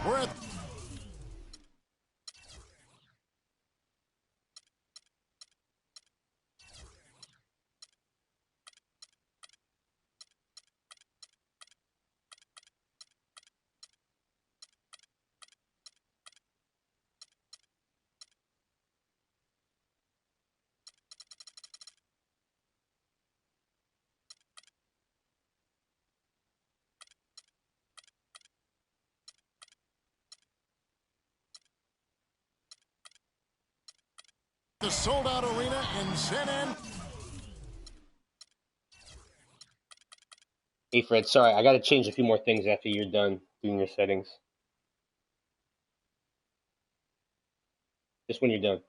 We're at the sold-out arena in San Antonio. Hey, Fred, sorry, I got to change a few more things after you're done doing your settings. Just when you're done.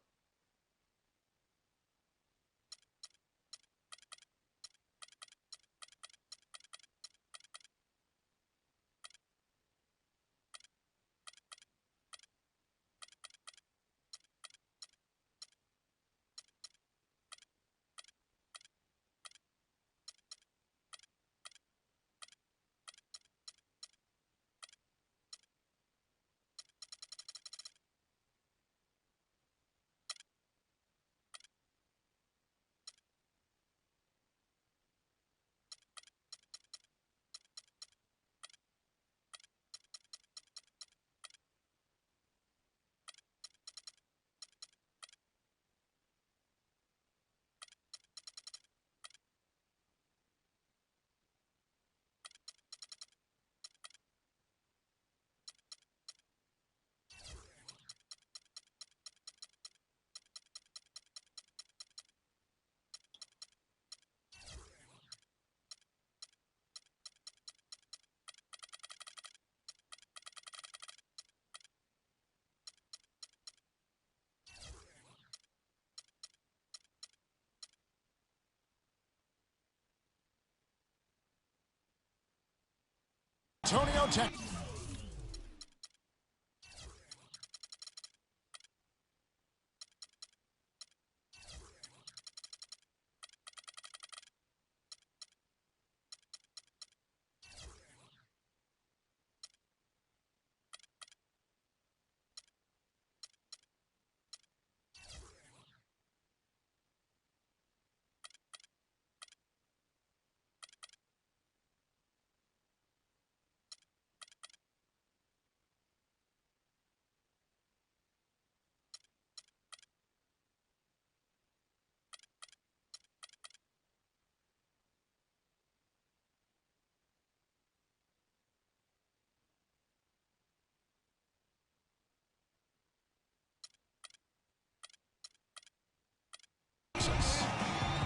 Antonio, Texas.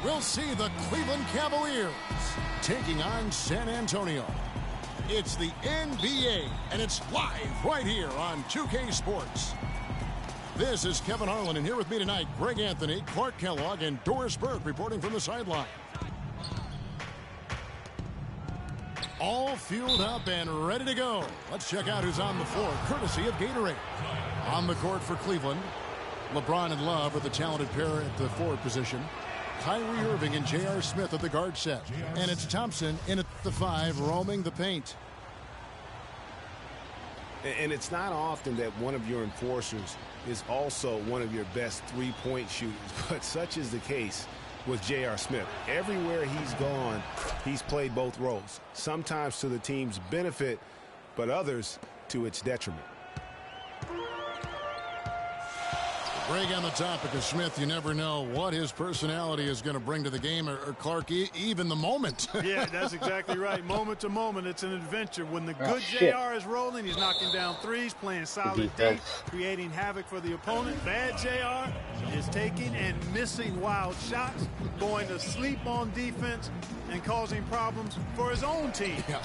We'll see the Cleveland Cavaliers taking on San Antonio. It's the NBA, and it's live right here on 2K Sports. This is Kevin Harlan, and here with me tonight, Greg Anthony, Clark Kellogg, and Doris Burke reporting from the sideline. All fueled up and ready to go. Let's check out who's on the floor, courtesy of Gatorade. On the court for Cleveland, LeBron and Love with the talented pair at the forward position. Kyrie Irving and J.R. Smith at the guard set. And it's Thompson in at the 5, roaming the paint. And it's not often that one of your enforcers is also one of your best three-point shooters, but such is the case with J.R. Smith. Everywhere he's gone, he's played both roles, sometimes to the team's benefit, but others to its detriment. Greg, on the topic of Smith, you never know what his personality is going to bring to the game, or Clark, even the moment. Yeah, that's exactly right. Moment to moment, it's an adventure. When the good JR is rolling, he's knocking down threes, playing solid D, creating havoc for the opponent. Bad JR is taking and missing wild shots, going to sleep on defense, and causing problems for his own team. Yeah.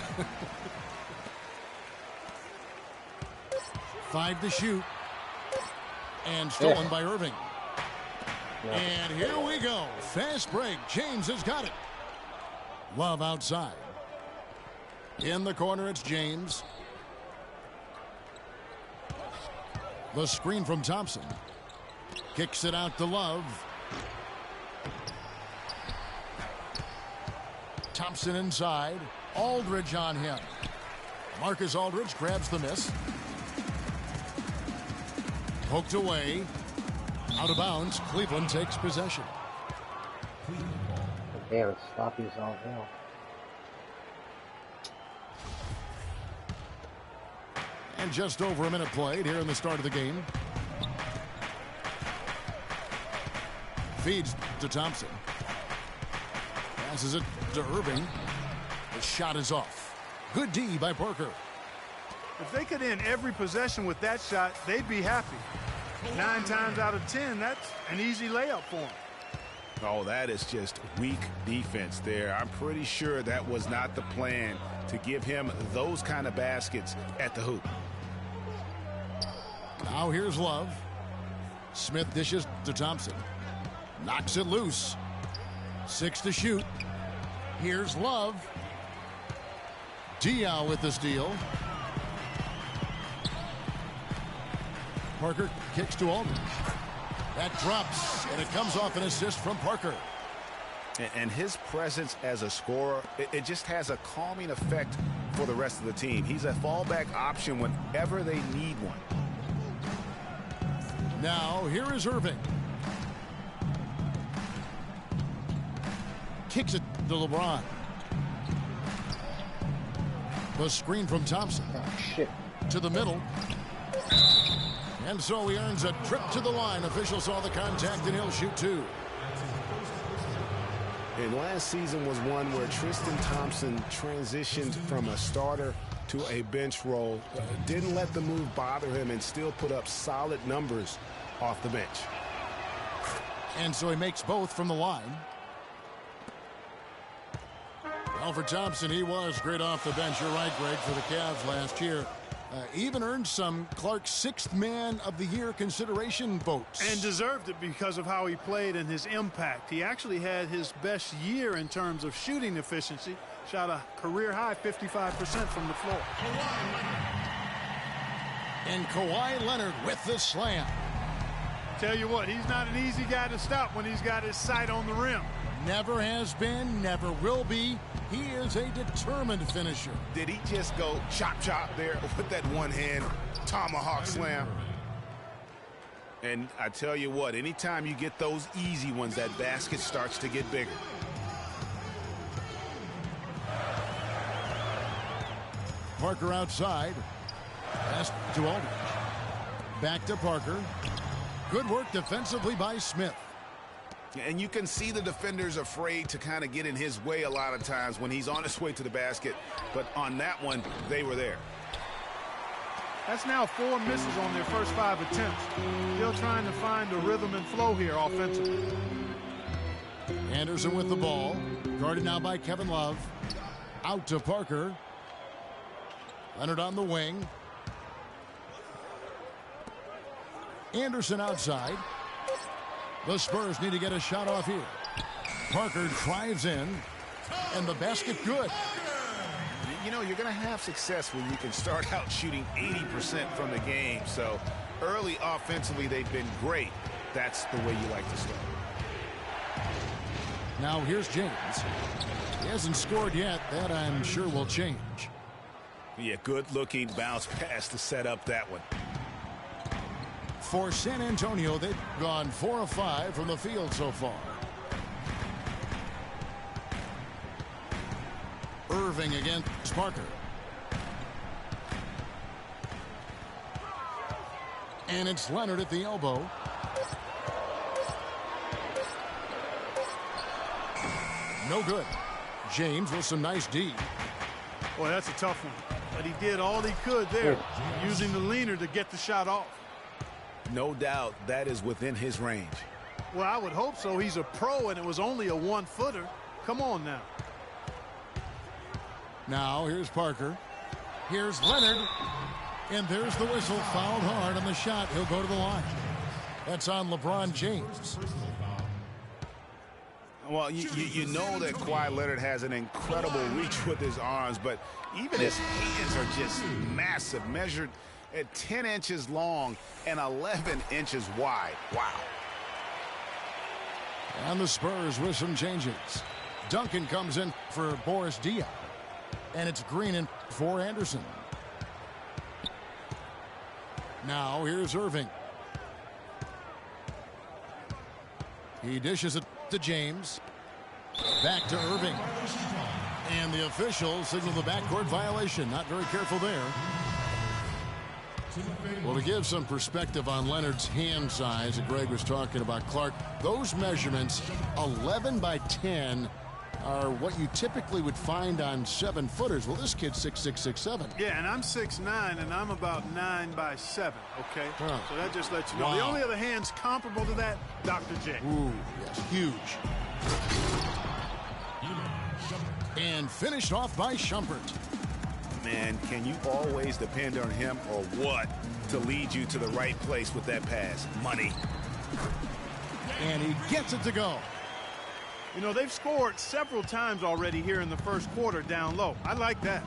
5 to shoot. And stolen by Irving. And here we go. Fast break. James has got it. Love outside. In the corner, it's James. The screen from Thompson. Kicks it out to Love. Thompson inside. Aldridge on him. Marcus Aldridge grabs the miss. Poked away. Out of bounds. Cleveland takes possession. Damn, it's sloppy as all hell. And just over a minute played here in the start of the game. Feeds to Thompson. Passes it to Irving. The shot is off. Good D by Parker. If they could end every possession with that shot, they'd be happy. 9 times out of 10, that's an easy layup for them. Oh, that is just weak defense there. I'm pretty sure that was not the plan to give him those kind of baskets at the hoop. Now here's Love. Smith dishes to Thompson. Knocks it loose. 6 to shoot. Here's Love. Diaw with the steal. Parker kicks to Aldridge. That drops, and it comes off an assist from Parker. And his presence as a scorer, it just has a calming effect for the rest of the team. He's a fallback option whenever they need one. Now, here is Irving. Kicks it to LeBron. The screen from Thompson. Oh, shit. To the middle. And so he earns a trip to the line. Official saw the contact, and he'll shoot 2. And last season was one where Tristan Thompson transitioned from a starter to a bench role. Didn't let the move bother him and still put up solid numbers off the bench. And so he makes both from the line. Well, for Thompson, he was great off the bench. You're right, Greg, for the Cavs last year. Even earned some Clark's 6th Man of the Year consideration votes. And deserved it because of how he played and his impact. He actually had his best year in terms of shooting efficiency. Shot a career-high 55% from the floor. And Kawhi Leonard with the slam. Tell you what, he's not an easy guy to stop when he's got his sight on the rim. Never has been, never will be. He is a determined finisher. Did he just go chop there with that one-hand tomahawk slam? And I tell you what, anytime you get those easy ones, that basket starts to get bigger. Parker outside. Pass to Aldridge. Back to Parker. Good work defensively by Smith. And you can see the defenders afraid to kind of get in his way a lot of times when he's on his way to the basket. But on that one, they were there. That's now 4 misses on their first 5 attempts. Still trying to find the rhythm and flow here offensively. Anderson with the ball. Guarded now by Kevin Love. Out to Parker. Leonard on the wing. Anderson outside. The Spurs need to get a shot off here. Parker drives in, and the basket good. You know, you're going to have success when you can start out shooting 80% from the game. So early offensively, they've been great. That's the way you like to start. Now here's James. He hasn't scored yet. That I'm sure will change. Yeah, good-looking bounce pass to set up that one. For San Antonio, they've gone 4 of 5 from the field so far. Irving against Parker. And it's Leonard at the elbow. No good. James with some nice D. Boy, that's a tough one. But he did all he could there, using the leaner to get the shot off. No doubt that is within his range. Well, I would hope so. He's a pro, and it was only a 1-footer. Come on now. Now, here's Parker. Here's Leonard. And there's the whistle. Fouled hard on the shot. He'll go to the line. That's on LeBron James. Well, you know that Kawhi Leonard has an incredible reach with his arms, but even his hands are just massive, measured at 10 inches long and 11 inches wide. Wow. And the Spurs with some changes. Duncan comes in for Boris Diaw. And it's Green in for Anderson. Now here's Irving. He dishes it to James. Back to Irving. And the official signaled the backcourt violation. Not very careful there. Well, to give some perspective on Leonard's hand size that Greg was talking about, Clark, those measurements, 11 by 10, are what you typically would find on 7-footers. Well, this kid's 6'6", 6'7". Yeah, and I'm 6'9", and I'm about 9 by 7, okay? Huh. So that just lets you know. Wow. The only other hands comparable to that, Dr. J. Ooh, yes, huge. And finished off by Shumpert. Man, can you always depend on him or what to lead you to the right place with that pass? Money. And he gets it to go. You know, they've scored several times already here in the first quarter down low. I like that.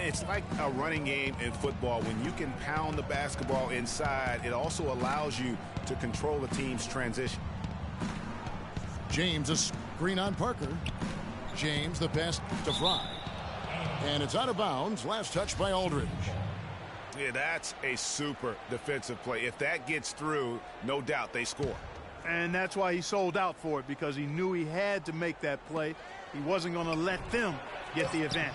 It's like a running game in football. When you can pound the basketball inside, it also allows you to control the team's transition. James, a screen on Parker. James, the pass to Fry. And it's out of bounds. Last touch by Aldridge. Yeah, that's a super defensive play. If that gets through, no doubt they score. And that's why he sold out for it, because he knew he had to make that play. He wasn't going to let them get the advantage.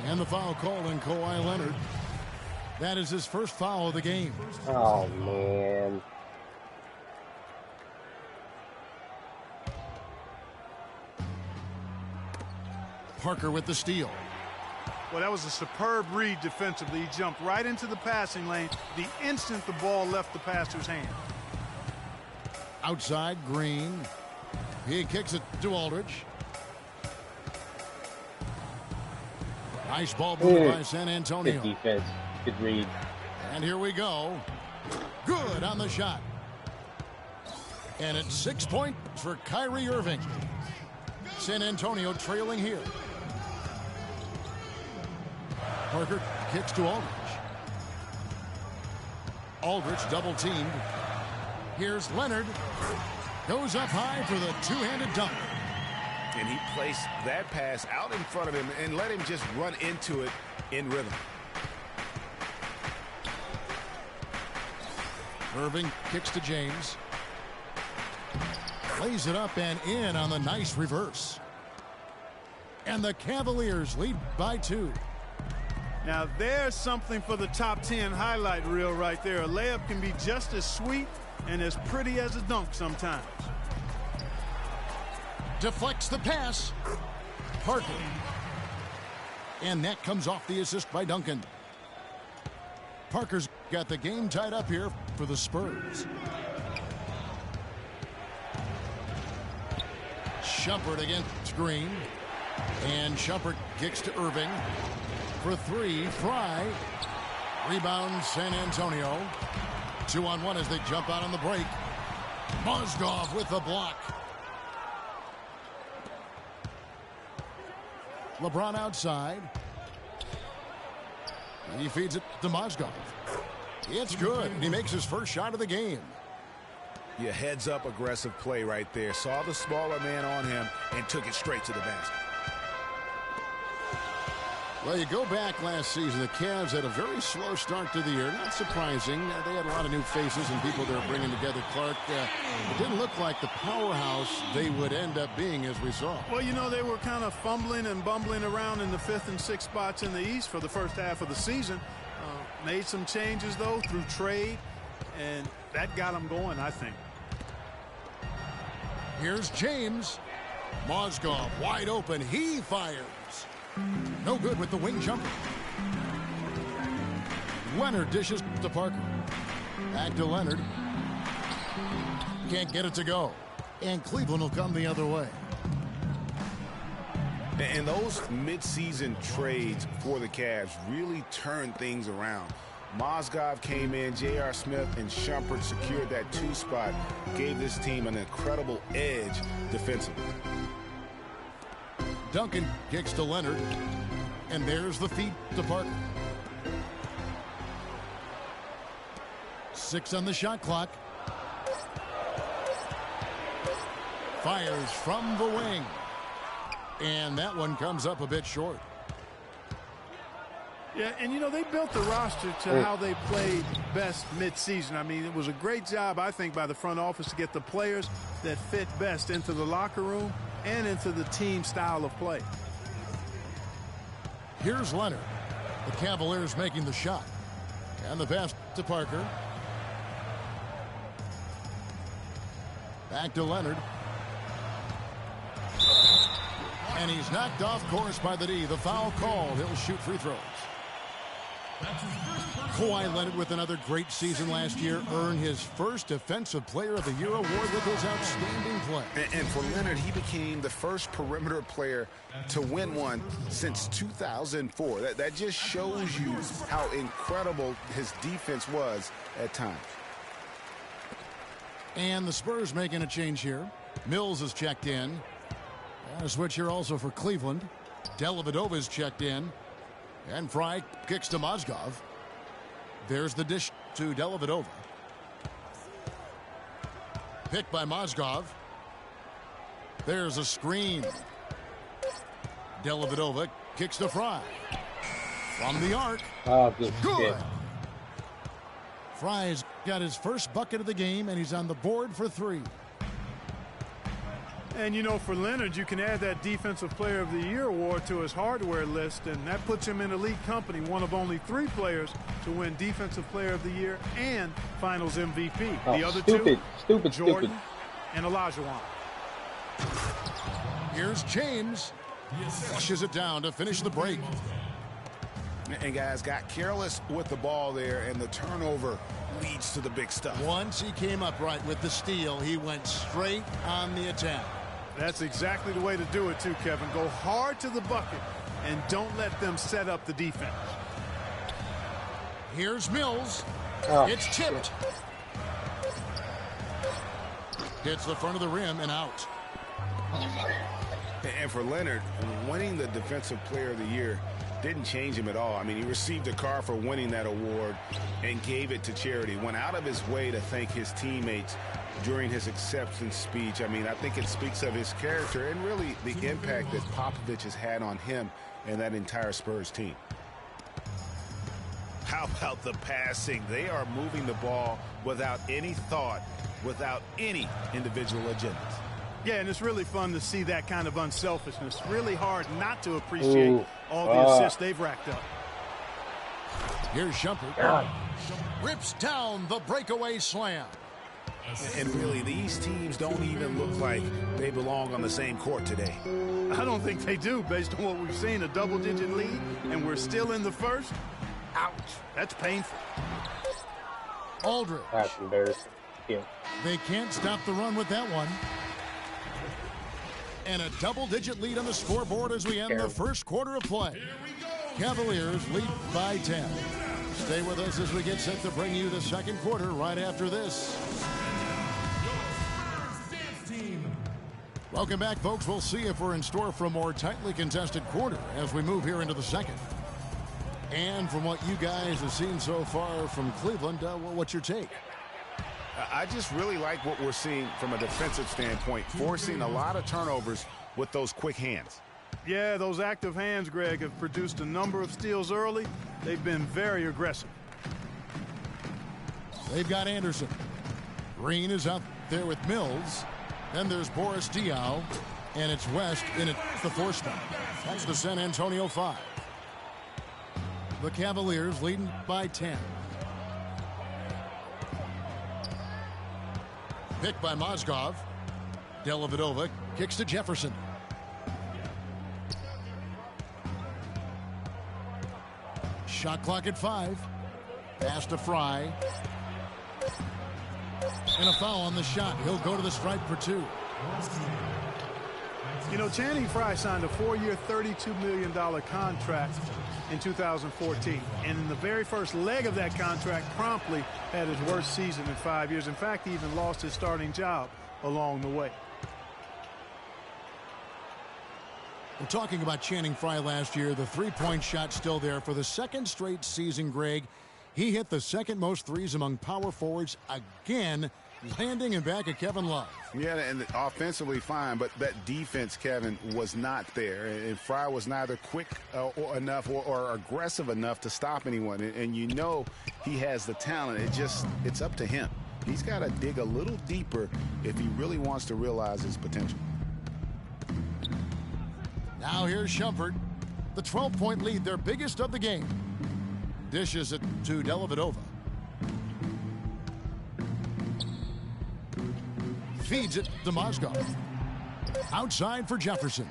And the foul called on Kawhi Leonard. That is his first foul of the game. Oh, man. Parker with the steal. Well, that was a superb read defensively. He jumped right into the passing lane the instant the ball left the passer's hand. Outside, Green. He kicks it to Aldridge. Nice ball movement by San Antonio. Good defense. Good read. And here we go. Good on the shot. And it's 6 points for Kyrie Irving. San Antonio trailing here. Parker kicks to Aldridge. Aldridge double teamed. Here's Leonard. Goes up high for the two-handed dunk. And he placed that pass out in front of him and let him just run into it in rhythm. Irving kicks to James. Lays it up and in on the nice reverse. And the Cavaliers lead by 2. Now there's something for the top 10 highlight reel right there. A layup can be just as sweet and as pretty as a dunk sometimes. Deflects the pass. Parker. And that comes off the assist by Duncan. Parker's got the game tied up here for the Spurs. Shumpert against Green. And Shumpert kicks to Irving. For 3, Fry. Rebound San Antonio. 2-on-1 as they jump out on the break. Mozgov with the block. LeBron outside. He feeds it to Mozgov. It's good. He makes his first shot of the game. Yeah, heads up aggressive play right there. Saw the smaller man on him and took it straight to the basket. Well, you go back last season, the Cavs had a very slow start to the year. Not surprising. They had a lot of new faces and people they were bringing together. Clark, it didn't look like the powerhouse they would end up being, as we saw. Well, you know, they were kind of fumbling and bumbling around in the 5th and 6th spots in the East for the first half of the season. Made some changes, though, through trade, and that got them going, I think. Here's James. Mozgov wide open. He fires. No good with the wing jumper. Leonard dishes to Parker. Back to Leonard. Can't get it to go. And Cleveland will come the other way. And those midseason trades for the Cavs really turned things around. Mozgov came in, J.R. Smith and Shumpert secured that 2 spot, gave this team an incredible edge defensively. Duncan kicks to Leonard, and there's the feed to Parker. 6 on the shot clock. Fires from the wing. And that one comes up a bit short. Yeah, and, you know, they built the roster to how they played best midseason. I mean, it was a great job, I think, by the front office to get the players that fit best into the locker room and into the team style of play. Here's Leonard. The Cavaliers making the shot. And the pass to Parker. Back to Leonard. And he's knocked off course by the D. The foul called. He'll shoot free throws. Kawhi Leonard with another great season last year, earned his first Defensive Player of the Year award with his outstanding play. And for Leonard, he became the first perimeter player to win one since 2004. That just shows you how incredible his defense was at times. And the Spurs making a change here. Mills is checked in. And a switch here also for Cleveland. Dellavedova is checked in. And Fry kicks to Mozgov. There's the dish to Dellavedova. Picked by Mozgov. There's a screen. Dellavedova kicks to Fry. From the arc. Oh, good. Fry's got his first bucket of the game, and he's on the board for 3. And, you know, for Leonard, you can add that Defensive Player of the Year award to his hardware list, and that puts him in elite company, one of only 3 players to win Defensive Player of the Year and Finals MVP. Oh, the other stupid, Jordan and Olajuwon. Here's James. Flushes it down to finish the break. And guys got careless with the ball there, and the turnover leads to the big stuff. Once he came upright with the steal, he went straight on the attack. That's exactly the way to do it, too, Kevin. Go hard to the bucket and don't let them set up the defense. Here's Mills. Oh, it's tipped. Hits the front of the rim and out. And for Leonard, winning the Defensive Player of the Year didn't change him at all. I mean, he received a car for winning that award and gave it to charity. Went out of his way to thank his teammates during his acceptance speech. I mean, I think it speaks of his character and really the impact that Popovich has had on him and that entire Spurs team. How about the passing? They are moving the ball without any thought, without any individual agendas. Yeah, and it's really fun to see that kind of unselfishness. Really hard not to appreciate all the assists they've racked up. Here's Shumpert. Rips down the breakaway slam. And really, these teams don't even look like they belong on the same court today. I don't think they do, based on what we've seen. A double-digit lead, and we're still in the first. Ouch. That's painful. Aldridge. That's embarrassing. Yeah. They can't stop the run with that one. And a double-digit lead on the scoreboard as we end the first quarter of play. Cavaliers lead by 10. Stay with us as we get set to bring you the second quarter right after this. Welcome back, folks. We'll see if we're in store for a more tightly contested quarter as we move here into the second. And from what you guys have seen so far from Cleveland, what's your take? I just really like what we're seeing from a defensive standpoint, forcing a lot of turnovers with those quick hands. Yeah, those active hands, Greg, have produced a number of steals early. They've been very aggressive. They've got Anderson. Green is out there with Mills. Then there's Boris Diaw, and it's West in it, the 4 spot. That's the San Antonio 5. The Cavaliers leading by 10. Picked by Mozgov. Dellavedova kicks to Jefferson. Shot clock at 5. Pass to Fry. And a foul on the shot. He'll go to the stripe for 2. You know, Channing Frye signed a 4-year, $32 million contract in 2014. And in the very first leg of that contract, promptly had his worst season in 5 years. In fact, he even lost his starting job along the way. We're talking about Channing Frye last year. The three-point shot still there for the second straight season, Greg. He hit the second most threes among power forwards again landing and back at Kevin Love. Yeah, and offensively fine, but that defense, Kevin, was not there. And Fry was neither quick enough or aggressive enough to stop anyone. And you know he has the talent. It's up to him. He's got to dig a little deeper if he really wants to realize his potential. Now here's Shumpert. The 12-point lead, their biggest of the game. Dishes it to Dellavedova. Feeds it to Mozgov. Outside for Jefferson.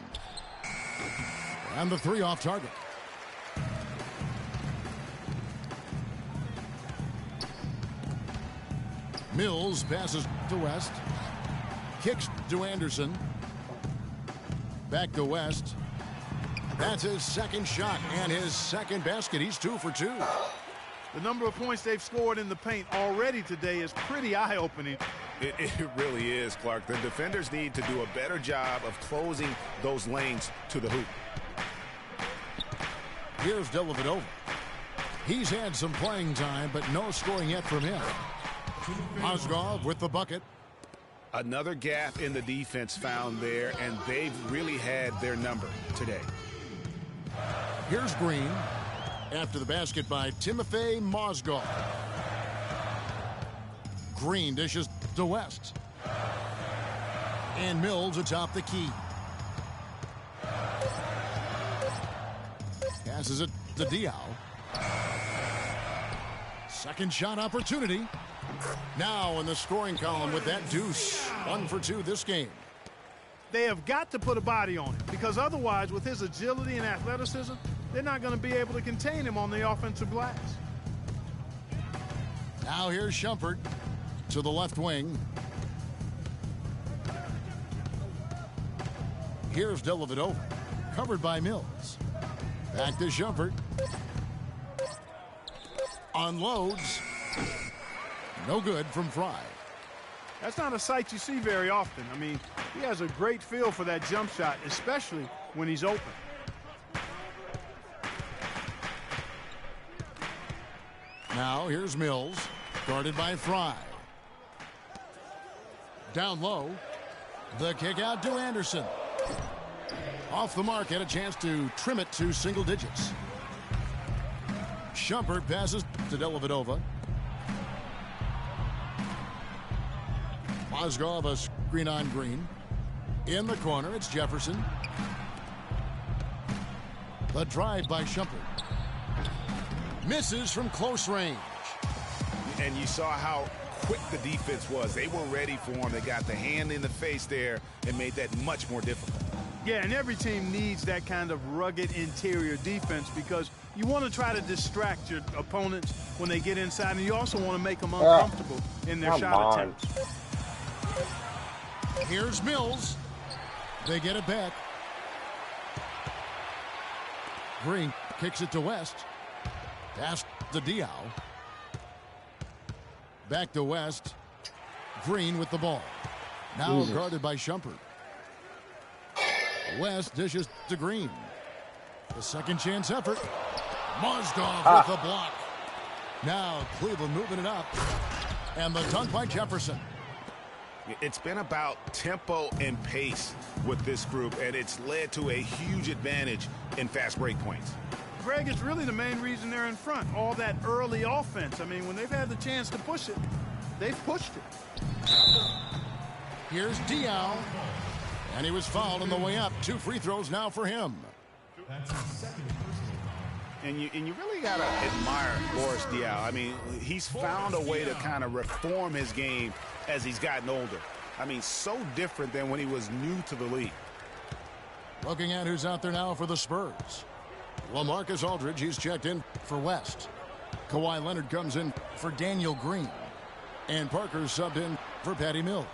And the three off target. Mills passes to West. Kicks to Anderson. Back to West. That's his second shot and his second basket. He's 2 for 2. The number of points they've scored in the paint already today is pretty eye-opening. It really is, Clark. The defenders need to do a better job of closing those lanes to the hoop. Here's Dellavedova. He's had some playing time, but no scoring yet from him. Mozgov with the bucket. Another gap in the defense found there, and they've really had their number today. Here's Green after the basket by Timofey Mozgov. Green dishes to West. And Mills atop the key. Passes it to Diaw. Second shot opportunity. Now in the scoring column with that deuce. 1 for 2 this game. They have got to put a body on him, because otherwise, with his agility and athleticism, they're not going to be able to contain him on the offensive glass. Now here's Shumpert to the left wing. Here's Dellavedova, covered by Mills. Back to Shumpert. Unloads. No good from Fry. That's not a sight you see very often. I mean, he has a great feel for that jump shot, especially when he's open. Now here's Mills, guarded by Fry. Down low. The kick out to Anderson. Off the mark, had a chance to trim it to single digits. Shumpert passes to Dellavedova. Mozgov a screen on Green. In the corner, it's Jefferson. The drive by Shumpert. Misses from close range. And you saw how quick the defense was. They were ready for him. They got the hand in the face there and made that much more difficult. Yeah, and every team needs that kind of rugged interior defense, because you want to try to distract your opponents when they get inside, and you also want to make them uncomfortable in their shot attempts. Here's Mills. They get it back. Green kicks it to West. Pass to Diaw. Back to West. Green with the ball. Now guarded by Shumpert. West dishes to Green. The second chance effort. Mozgov with the block. Now Cleveland moving it up. And the dunk by Jefferson. It's been about tempo and pace with this group, and it's led to a huge advantage in fast break points. Greg, it's really the main reason they're in front. All that early offense. I mean, when they've had the chance to push it, they've pushed it. Here's Diaw. And he was fouled on the way up. 2 free throws now for him. And you really got to admire Boris Diaw. I mean, he's found a way to kind of reform his game as he's gotten older. I mean, so different than when he was new to the league. Looking at who's out there now for the Spurs. LaMarcus Aldridge, he's checked in for West. Kawhi Leonard comes in for Daniel Green. And Parker subbed in for Patty Mills.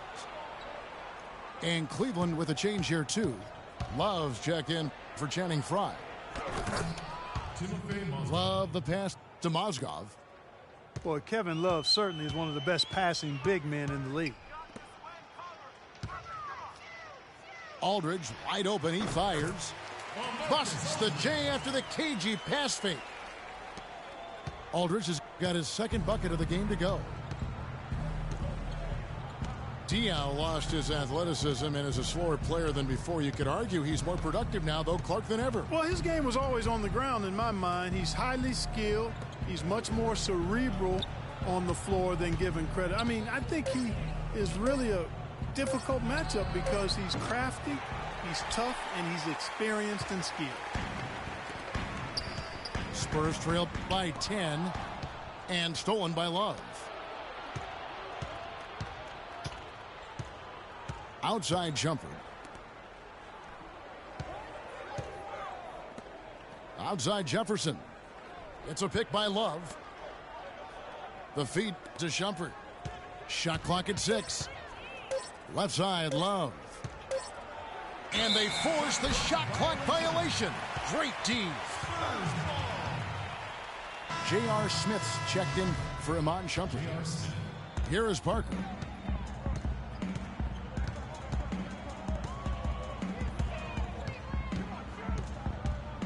And Cleveland with a change here, too. Love's checked in for Channing Frye. Love the pass to Mozgov. Boy, Kevin Love certainly is one of the best passing big men in the league. Aldridge wide open, he fires. Busts the J after the cagey pass fake. Aldridge has got his second bucket of the game to go. Diao lost his athleticism and is a slower player than before. You could argue he's more productive now, though, Clark, than ever. Well, his game was always on the ground in my mind. He's highly skilled. He's much more cerebral on the floor than given credit. I mean, I think he is really a difficult matchup because he's crafty, he's tough, and he's experienced and skilled. Spurs trailed by 10 and stolen by Love. Outside jumper. Outside Jefferson. It's a pick by Love. The feed to Shumpert. Shot clock at 6. Left side, Love. And they force the shot clock violation. Great D. J.R. Smith's checked in for Iman Shumpert. Here is Parker.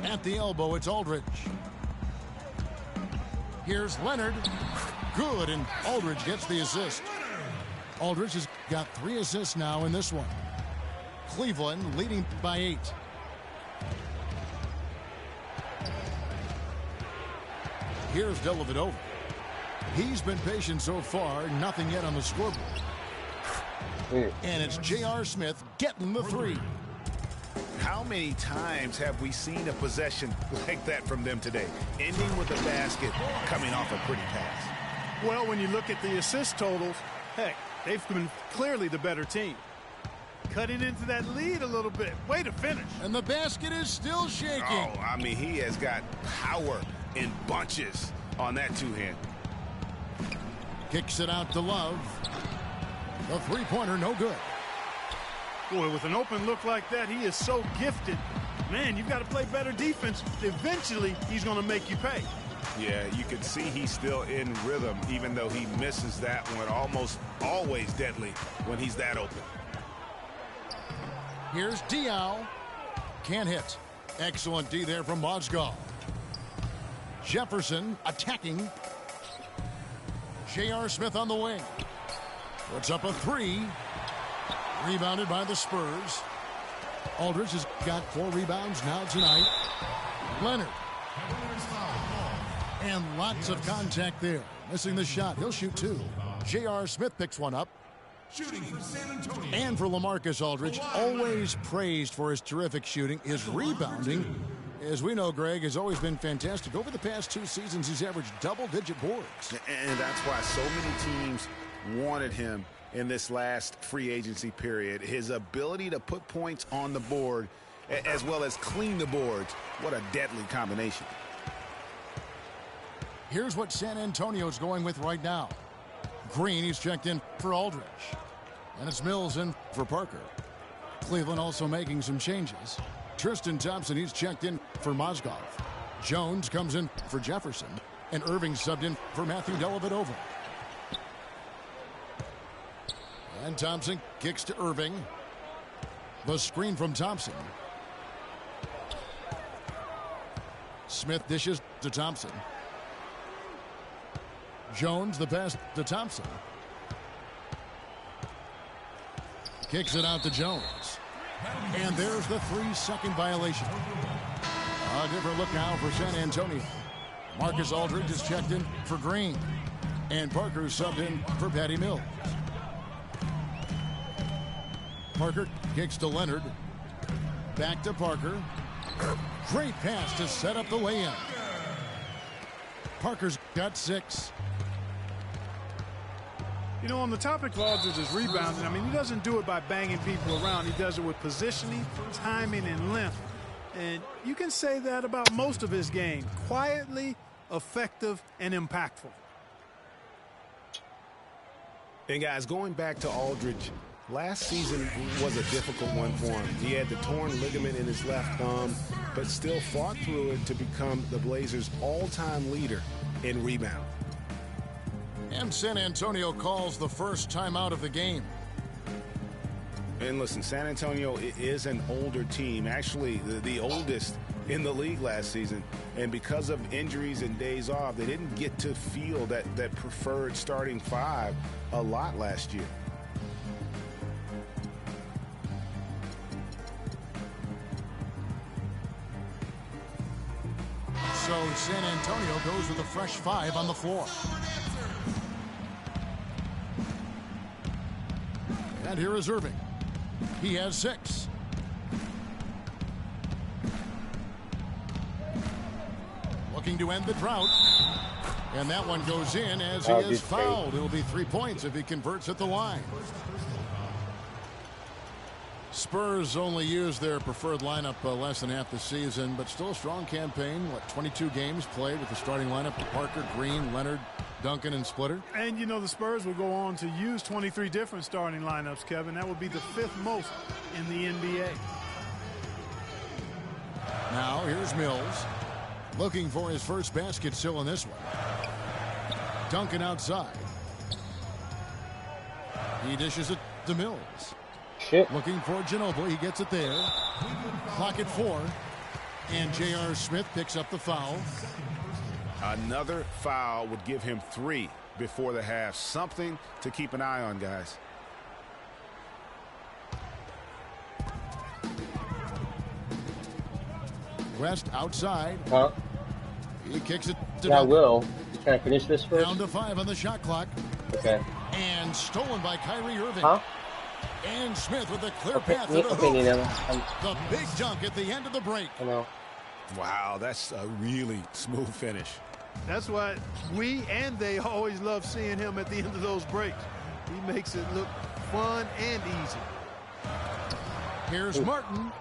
At the elbow, it's Aldridge. Here's Leonard. Good, and Aldridge gets the assist. Aldridge has got 3 assists now in this one. Cleveland leading by 8. Here's Dellavedova. He's been patient so far, nothing yet on the scoreboard. And it's J.R. Smith getting the 3. How many times have we seen a possession like that from them today, ending with a basket coming off a pretty pass? Well, when you look at the assist totals, heck, they've been clearly the better team. Cutting into that lead a little bit. Way to finish. And the basket is still shaking. Oh, I mean, he has got power in bunches on that two-hand. Kicks it out to Love. The three-pointer, no good. Boy, with an open look like that, he is so gifted. Man, you've got to play better defense. Eventually, he's going to make you pay. Yeah, you can see he's still in rhythm, even though he misses that one. Almost always deadly when he's that open. Here's Diao. Can't hit. Excellent D there from Mozgov. Jefferson attacking. J.R. Smith on the wing. Puts up a 3. Rebounded by the Spurs. Aldridge has got 4 rebounds now tonight. Leonard. And lots of contact there. Missing the shot. He'll shoot 2. J.R. Smith picks one up. Shooting for San Antonio. And for LaMarcus Aldridge, always praised for his terrific shooting. His rebounding, as we know, Greg, has always been fantastic. Over the past 2 seasons, he's averaged double-digit boards. And that's why so many teams wanted him in this last free agency period. His ability to put points on the board as well as clean the boards. What a deadly combination. Here's what San Antonio's going with right now. Green, he's checked in for Aldridge. And it's Mills in for Parker. Cleveland also making some changes. Tristan Thompson, he's checked in for Mozgov. Jones comes in for Jefferson. And Irving subbed in for Matthew Dellavedova. And Thompson kicks to Irving. The screen from Thompson. Smith dishes to Thompson. Jones, the pass to Thompson. Kicks it out to Jones. And there's the 3-second violation. A different look now for San Antonio. Marcus Aldridge is checked in for Green. And Parker subbed in for Patty Mills. Parker kicks to Leonard. Back to Parker. Great pass to set up the lay-in. Parker's got 6. You know, on the topic of Aldridge's rebounding, I mean, he doesn't do it by banging people around. He does it with positioning, timing, and length. And you can say that about most of his game. Quietly, effective, and impactful. And guys, going back to Aldridge, last season was a difficult one for him. He had the torn ligament in his left thumb, but still fought through it to become the Blazers' all-time leader in rebound. And San Antonio calls the first timeout of the game. And listen, San Antonio is an older team, actually the oldest in the league last season. And because of injuries and days off, they didn't get to feel that preferred starting 5 a lot last year. San Antonio goes with a fresh 5 on the floor. And here is Irving. He has 6. Looking to end the drought. And that one goes in as he is fouled. It'll be 3 points if he converts at the line. Spurs only used their preferred lineup less than half the season, but still a strong campaign. 22 games played with the starting lineup of Parker, Green, Leonard, Duncan, and Splitter. And, you know, the Spurs will go on to use 23 different starting lineups, Kevin. That would be the 5th most in the NBA. Now, here's Mills. Looking for his first basket still in this one. Duncan outside. He dishes it to Mills. Shit. Looking for Ginobili. He gets it there. Clock at 4. And J.R. Smith picks up the foul. Another foul would give him 3 before the half. Something to keep an eye on, guys. West outside. Huh? He kicks it to Yeah, I Duncan. will. Can I finish this first? Down to 5 on the shot clock. Okay. And stolen by Kyrie Irving. Huh? And Smith with a clear Okay, path to the hoop. Nina. The big dunk at the end of the break. I know. Wow, that's a really smooth finish. That's why we and they always love seeing him at the end of those breaks. He makes it look fun and easy. Here's Martin.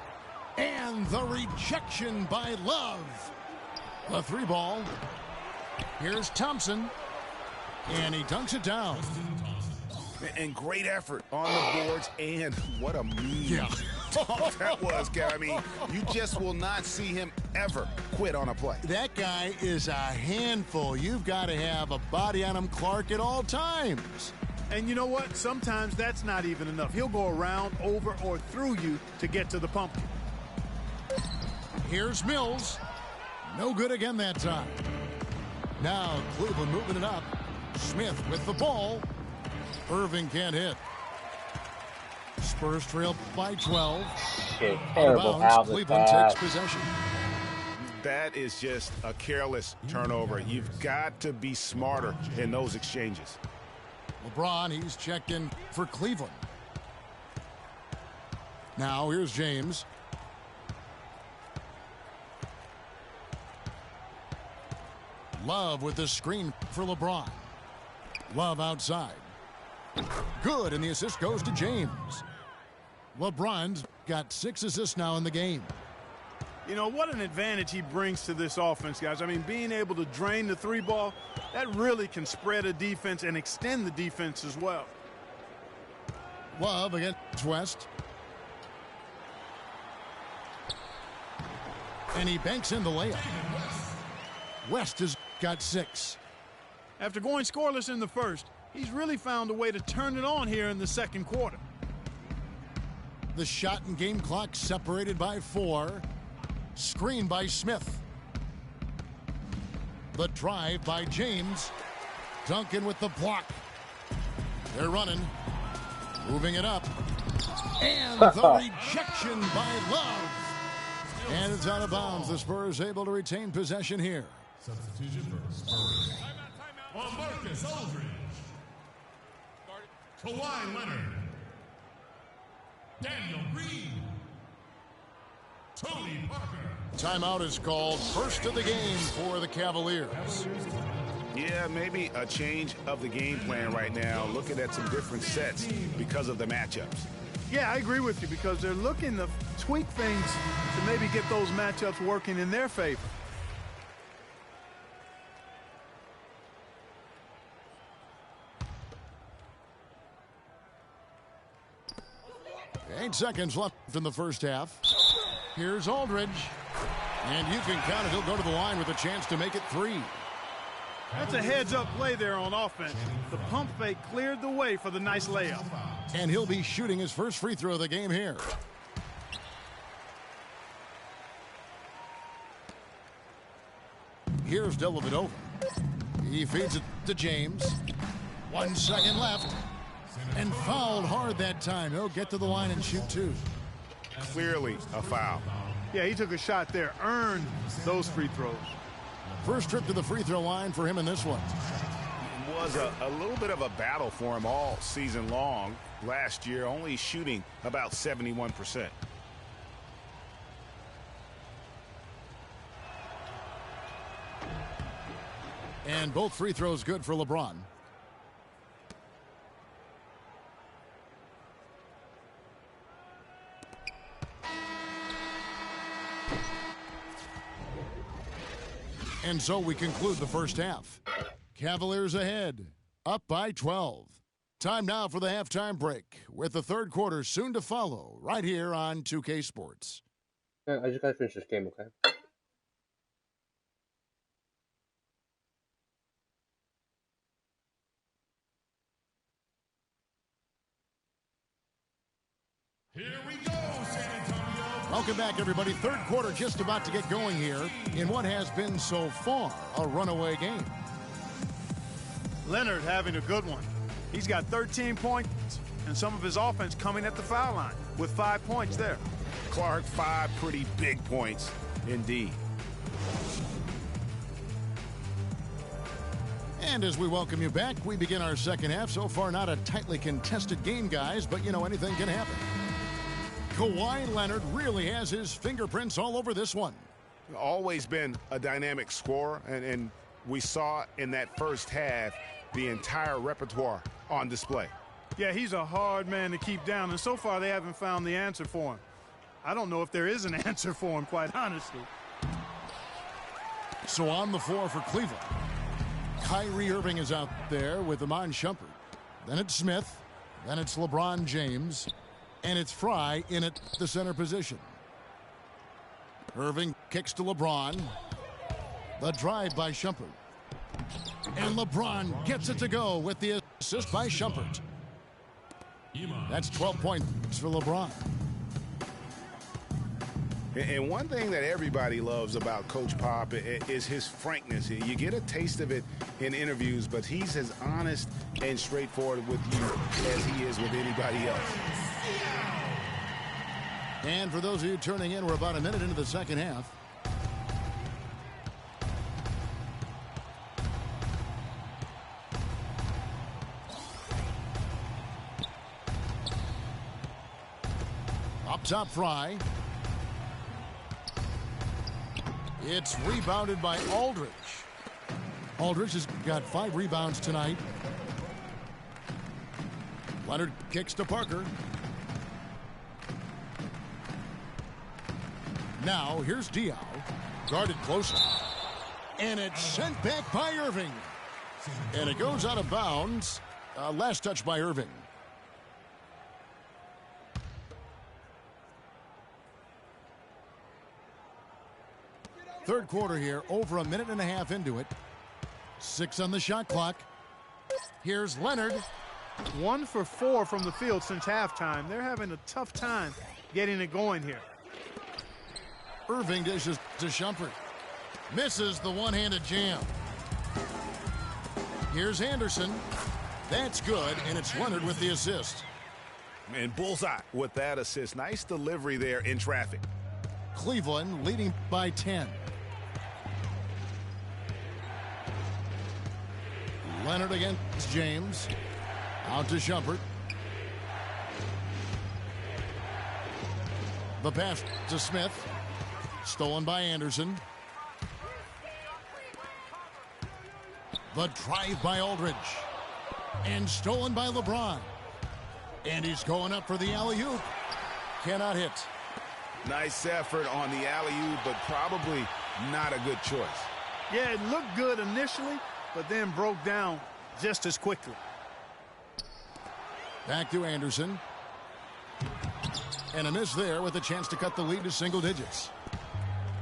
And the rejection by Love. The 3 ball. Here's Thompson. And he dunks it down. And great effort on the boards, and what a mean dunk that was, Gary. I mean, you just will not see him ever quit on a play. That guy is a handful. You've got to have a body on him, Clark, at all times. And you know what? Sometimes that's not even enough. He'll go around, over, or through you to get to the pumpkin. Here's Mills. No good again that time. Now Cleveland moving it up. Smith with the ball. Irving can't hit. Spurs trail by 12. Okay, terrible foul this Cleveland pass. takes possession. That is just a careless turnover. You've got to be smarter in those exchanges. LeBron, he's checked in for Cleveland. Now here's James. Love with the screen for LeBron. Love outside. Good, and the assist goes to James. LeBron's got 6 assists now in the game. You know, what an advantage he brings to this offense, guys. I mean, being able to drain the 3 ball, that really can spread a defense and extend the defense as well. Love against West. And he banks in the layup. West has got 6. After going scoreless in the first, he's really found a way to turn it on here in the second quarter. The shot and game clock separated by 4. Screen by Smith. The drive by James. Duncan with the block. They're running. Moving it up. And the rejection by Love. And it's out of bounds. The Spurs able to retain possession here. Substitution for Spurs. Marcus Aldridge. Kawhi Leonard. Daniel Green. Tony Parker. Timeout is called. First of the game for the Cavaliers. Yeah, maybe a change of the game plan right now. Looking at some different sets because of the matchups. Yeah, I agree with you because they're looking to tweak things to maybe get those matchups working in their favor. 8 seconds left in the first half. Here's Aldridge. And you can count it. He'll go to the line with a chance to make it 3. That's a heads-up play there on offense. The pump fake cleared the way for the nice layup. And he'll be shooting his first free throw of the game here. Here's Dellavedova. He feeds it to James. 1 second left. And fouled hard that time. He'll get to the line and shoot 2. Clearly a foul. Yeah, he took a shot there, earned those free throws. First trip to the free throw line for him in this one. It was a little bit of a battle for him all season long. Last year, only shooting about 71%. And both free throws good for LeBron. And so we conclude the first half. Cavaliers ahead, up by 12. Time now for the halftime break, with the third quarter soon to follow, right here on 2K Sports. I just gotta finish this game, okay? Here we go, San Antonio. Welcome back, everybody. Third quarter just about to get going here in what has been so far a runaway game. Leonard having a good one. He's got 13 points and some of his offense coming at the foul line with 5 points there. Clark, 5 pretty big points indeed. And as we welcome you back, we begin our second half. So far, not a tightly contested game, guys, but you know, anything can happen. Kawhi Leonard really has his fingerprints all over this one. Always been a dynamic scorer, and we saw in that first half the entire repertoire on display. Yeah, he's a hard man to keep down, and so far they haven't found the answer for him. I don't know if there is an answer for him, quite honestly. So on the floor for Cleveland, Kyrie Irving is out there with Iman Shumpert. Then it's Smith. Then it's LeBron James. And it's Fry in at the center position. Irving kicks to LeBron. The drive by Shumpert. And LeBron gets it to go with the assist by Shumpert. That's 12 points for LeBron. And one thing that everybody loves about Coach Pop is his frankness. You get a taste of it in interviews, but he's as honest and straightforward with you as he is with anybody else. And for those of you turning in, we're about a minute into the second half. Up top, Fry. It's rebounded by Aldridge. Aldridge has got 5 rebounds tonight. Leonard kicks to Parker. Now, here's Diaw. Guarded closely. And it's sent back by Irving. And it goes out of bounds. Last touch by Irving. Third quarter here, over a minute and a half into it. 6 on the shot clock. Here's Leonard. 1 for 4 from the field since halftime. They're having a tough time getting it going here. Irving dishes to Shumpert. Misses the one-handed jam. Here's Anderson. That's good, and it's Leonard with the assist. And bullseye with that assist. Nice delivery there in traffic. Cleveland leading by 10. Leonard against James. Out to Shumpert. The pass to Smith. Stolen by Anderson. The drive by Aldridge. And stolen by LeBron. And he's going up for the alley-oop. Cannot hit. Nice effort on the alley-oop, but probably not a good choice. Yeah, it looked good initially, but then broke down just as quickly. Back to Anderson. And a miss there with a chance to cut the lead to single digits.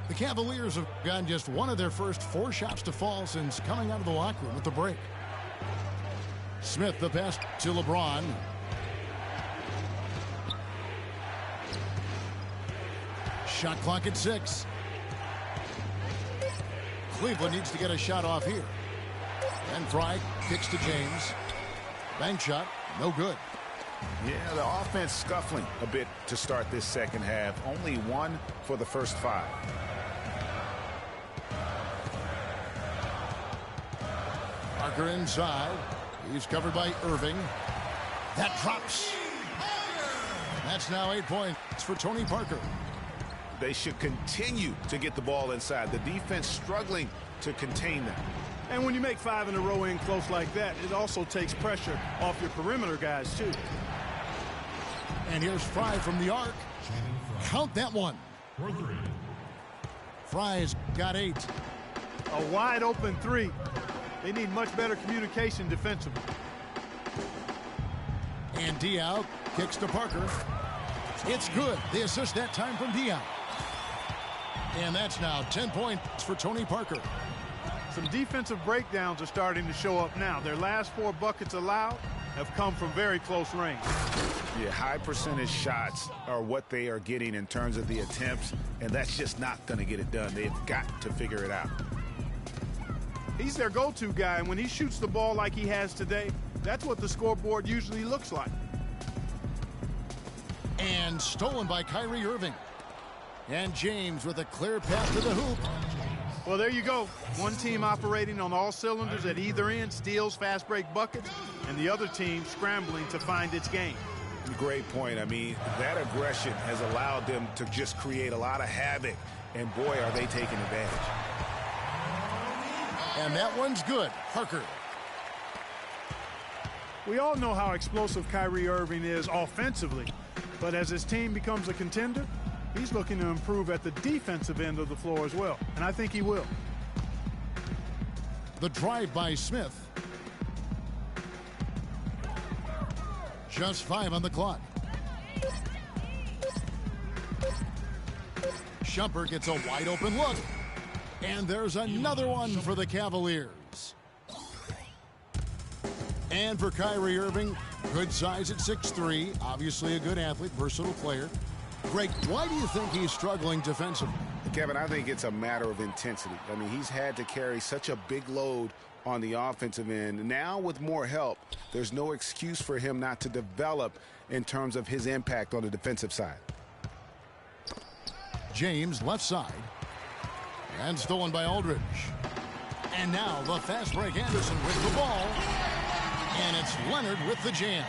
The Cavaliers have gotten just one of their first 4 shots to fall since coming out of the locker room at the break. Smith the pass to LeBron. Shot clock at 6. Cleveland needs to get a shot off here. And Fry kicks to James. Bank shot, no good. Yeah, the offense scuffling a bit to start this second half. Only 1 for the first 5. Parker inside. He's covered by Irving. That drops. That's now 8 points for Tony Parker. They should continue to get the ball inside. The defense struggling to contain them. And when you make 5 in a row in close like that, it also takes pressure off your perimeter guys, too. And here's Fry from the arc. Count that one. Fry's got 8. A wide open 3. They need much better communication defensively. And Diaw kicks to Parker. It's good. The assist that time from Diaw. And that's now 10 points for Tony Parker. Some defensive breakdowns are starting to show up now. Their last 4 buckets allowed have come from very close range. Yeah, high percentage shots are what they are getting in terms of the attempts, and that's just not going to get it done. They've got to figure it out. He's their go-to guy, and when he shoots the ball like he has today, that's what the scoreboard usually looks like. And stolen by Kyrie Irving. And James with a clear path to the hoop. Well, there you go. One team operating on all cylinders at either end, steals, fast break buckets, and the other team scrambling to find its game. Great point. I mean, that aggression has allowed them to just create a lot of havoc, and boy, are they taking advantage. And that one's good. Parker. We all know how explosive Kyrie Irving is offensively, but as his team becomes a contender, he's looking to improve at the defensive end of the floor as well, and I think he will. The drive by Smith. Just 5 on the clock. Shumpert gets a wide open look. And there's another one for the Cavaliers. And for Kyrie Irving, good size at 6'3", obviously a good athlete, versatile player. Greg, why do you think he's struggling defensively? Kevin, I think it's a matter of intensity. I mean, he's had to carry such a big load on the offensive end. Now with more help, there's no excuse for him not to develop in terms of his impact on the defensive side. James left side. And stolen by Aldridge. And now the fast break Anderson with the ball. And it's Leonard with the jam.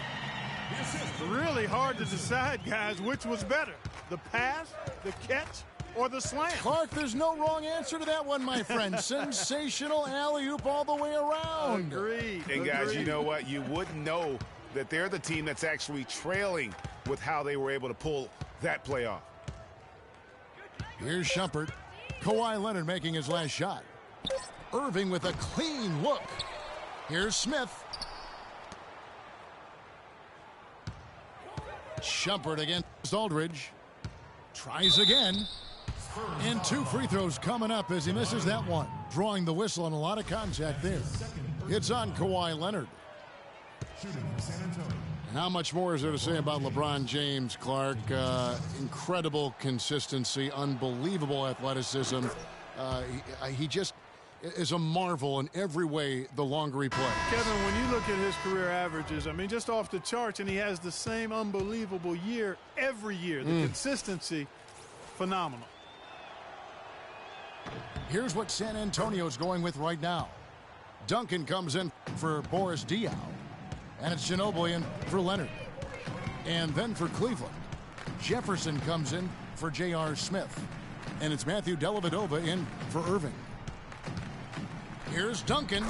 Really hard to decide, guys, which was better. The pass, the catch, or the slam. Clark, there's no wrong answer to that one, my friend. Sensational alley-oop all the way around. Agreed. And guys, you know what? You wouldn't know that they're the team that's actually trailing with how they were able to pull that play off. Here's Shumpert. Kawhi Leonard making his last shot. Irving with a clean look. Here's Smith. Shumpert against Aldridge. Tries again. And 2 free throws coming up as he misses that one. Drawing the whistle and a lot of contact there. It's on Kawhi Leonard. And how much more is there to say about LeBron James, Clark? Incredible consistency, unbelievable athleticism. He just is a marvel in every way the longer he plays. Kevin, when you look at his career averages, I mean, just off the charts, and he has the same unbelievable year every year. The consistency, phenomenal. Here's what San Antonio's going with right now. Duncan comes in for Boris Diaw. And it's Ginobili in for Leonard. And then for Cleveland, Jefferson comes in for J.R. Smith. And it's Matthew Dellavedova in for Irving. Here's Duncan.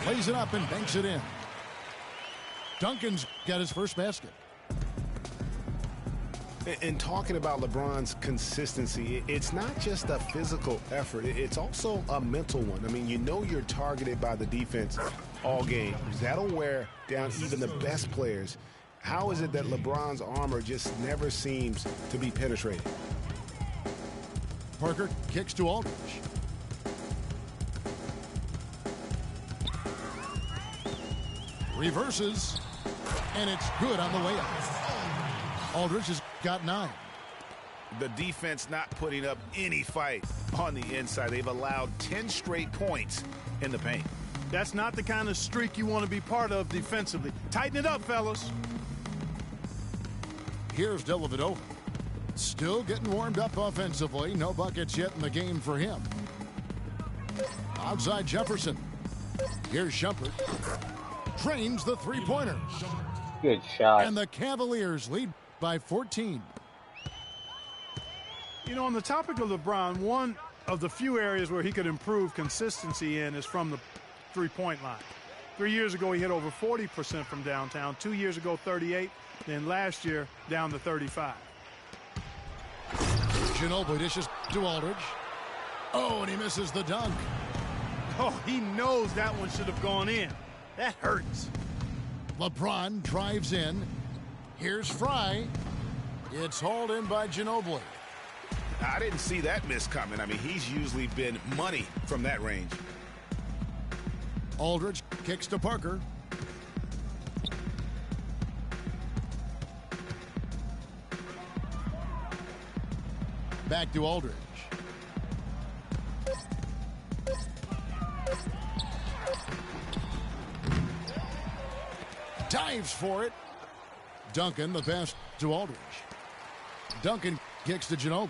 Plays it up and banks it in. Duncan's got his first basket. And talking about LeBron's consistency, it's not just a physical effort. It's also a mental one. I mean, you know you're targeted by the defense all game. That'll wear down even the best players. How is it that LeBron's armor just never seems to be penetrated? Parker kicks to Aldridge. Reverses. And it's good on the way up. Aldridge has got 9. The defense not putting up any fight on the inside. They've allowed 10 straight points in the paint. That's not the kind of streak you want to be part of defensively. Tighten it up, fellas. Here's Dellavedova. Still getting warmed up offensively. No buckets yet in the game for him. Outside Jefferson. Here's Shumpert. Drains the three-pointer. Good shot. And the Cavaliers lead by 14. You know, on the topic of LeBron, one of the few areas where he could improve consistency in is from the three-point line. 3 years ago, he hit over 40% from downtown. 2 years ago, 38. Then last year, down to 35. Ginobili dishes to Aldridge. Oh, and he misses the dunk. Oh, he knows that one should have gone in. That hurts. LeBron drives in. Here's Fry. It's hauled in by Ginobili. I didn't see that miss coming. I mean, he's usually been money from that range. Aldridge kicks to Parker. Back to Aldridge. Dives for it. Duncan, the pass to Aldridge. Duncan kicks to Ginobili.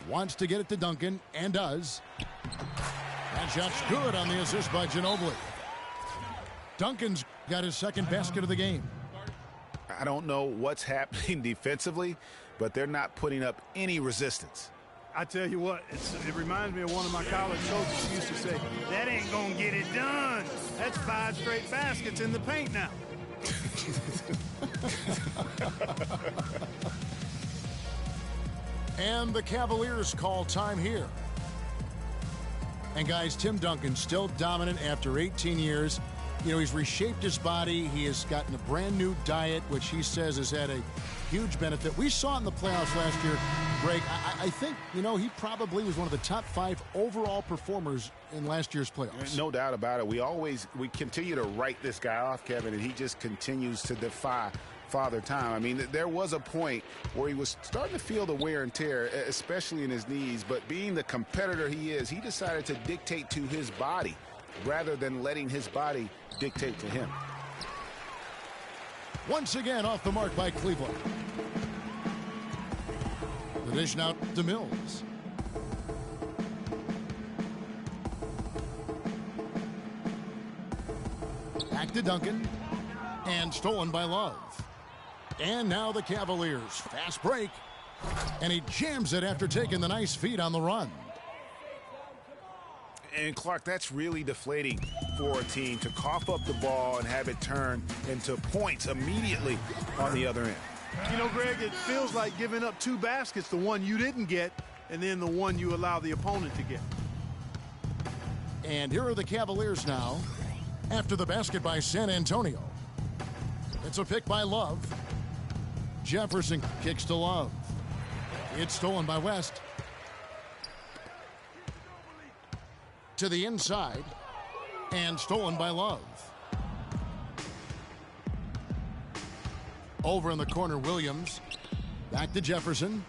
Wants to get it to Duncan, and does. That shot's good on the assist by Ginobili. Duncan's got his second basket of the game. I don't know what's happening defensively, but they're not putting up any resistance. I tell you what, it reminds me of one of my college coaches who used to say, that ain't gonna get it done. That's 5 straight baskets in the paint now. And the Cavaliers call time here. And guys, Tim Duncan still dominant after 18 years. You know, he's reshaped his body. He has gotten a brand new diet, which he says has had a huge benefit. We saw it in the playoffs last year. Greg, I think, you know, he probably was one of the top 5 overall performers in last year's playoffs. No doubt about it. We continue to write this guy off, Kevin, and he just continues to defy Father Time. I mean, there was a point where he was starting to feel the wear and tear, especially in his knees, but being the competitor he is, he decided to dictate to his body rather than letting his body dictate to him. Once again off the mark by Cleveland. The dish now to Mills. Back to Duncan. And stolen by Love. And now the Cavaliers. Fast break. And he jams it after taking the nice feed on the run. And Clark, that's really deflating for a team to cough up the ball and have it turn into points immediately on the other end. You know, Greg, it feels like giving up 2 baskets, the one you didn't get, and then the one you allow the opponent to get. And here are the Cavaliers now after the basket by San Antonio. It's a pick by Love. Jefferson kicks to Love. It's stolen by West. To the inside, and stolen by Love. Over in the corner, Williams. Back to Jefferson.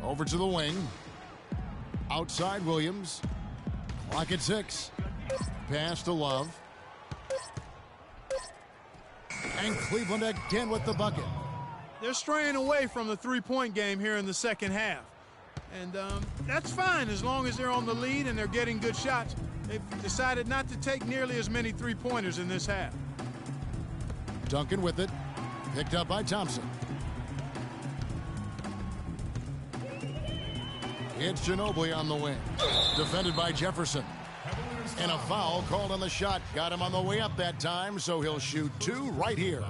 Over to the wing. Outside, Williams. Clock at 6. Pass to Love. And Cleveland again with the bucket. They're straying away from the three-point game here in the second half. And that's fine as long as they're on the lead and they're getting good shots. They've decided not to take nearly as many three-pointers in this half. Duncan with it. Picked up by Thompson. It's Ginobili on the wing. Defended by Jefferson. And a foul called on the shot. Got him on the way up that time, so he'll shoot 2 right here.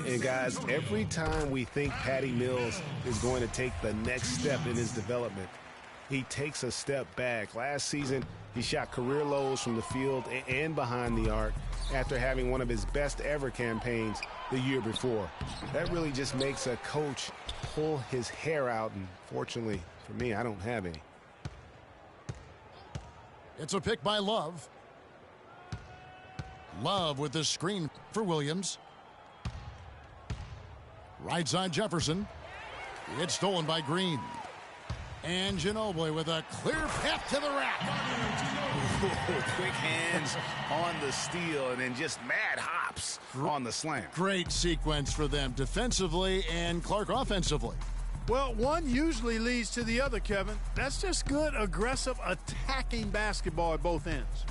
And guys, every time we think Patty Mills is going to take the next step in his development, he takes a step back. Last season, he shot career lows from the field and behind the arc after having one of his best ever campaigns the year before. That really just makes a coach pull his hair out, and fortunately for me, I don't have any. It's a pick by Love. Love with the screen for Williams. Right side Jefferson. It's stolen by Green. And Ginobili with a clear path to the rack. Quick hands on the steal and then just mad hops on the slam. Great sequence for them defensively and Clark offensively. Well, one usually leads to the other, Kevin. That's just good, aggressive, attacking basketball at both ends.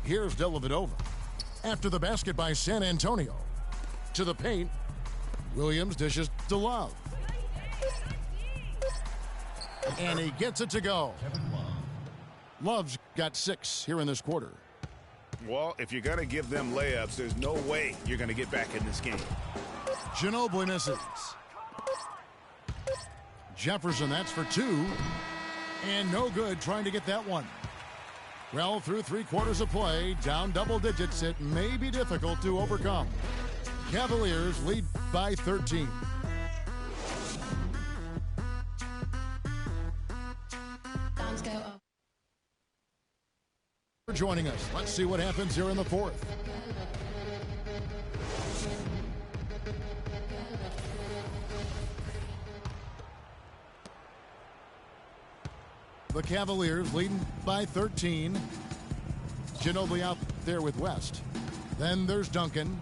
Here's Dellavedova. After the basket by San Antonio. To the paint. Williams dishes to Love. And he gets it to go. Love's got 6 here in this quarter. Well, if you're going to give them layups, there's no way you're going to get back in this game. Ginobili misses. Jefferson, that's for 2. And no good trying to get that one. Well, through 3 quarters of play, down double digits, it may be difficult to overcome. Cavaliers lead by 13. For joining us, let's see what happens here in the 4th. The Cavaliers leading by 13. Ginobili out there with West. Then there's Duncan.